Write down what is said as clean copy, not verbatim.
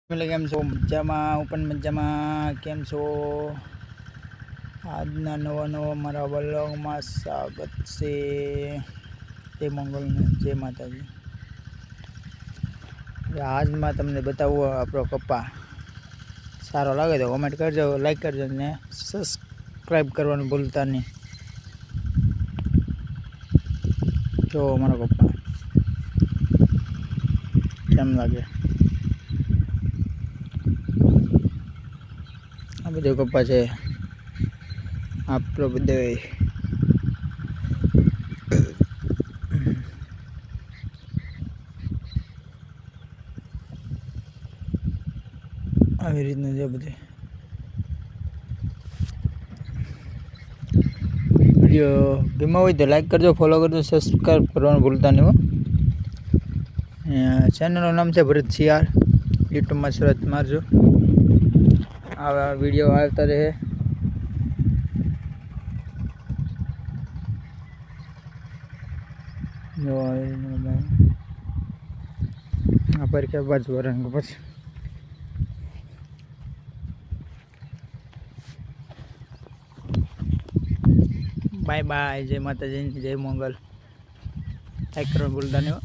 કેમ છો? મજામાં? હું પણ મજામાં. કેમ છો? આજના નવા મારા વ્લોગમાં સ્વાગત છે. જય મંગલને જય માતાજી. આજમાં તમને બતાવું આપણો કપા સારો લાગે તો કમેન્ટ કરજો, લાઈક કરજો ને સબસ્ક્રાઈબ કરવાનું ભૂલતા નહીં. જો અમારો કપા કેમ લાગે. આ બધો કપા છે આપણો બધો. આવી રીતનું છે બધું. વિડીયો ગમ્યો હોય તો લાઈક કરજો, ફોલો કરજો, સબસ્ક્રાઈબ કરવાનું ભૂલતા નહીં હો. ચેનલનું નામ છે ભરત સિયાર. યુટ્યુબમાં સર્ચ મારજો, આવા વિડીયો આવતા રહે. જો આ પર કે બાજુ રંગ પછી બાય બાય. જય માતાજી, જય મંગલ. લાઈક કરવાનું ભૂલતા નહીં હો.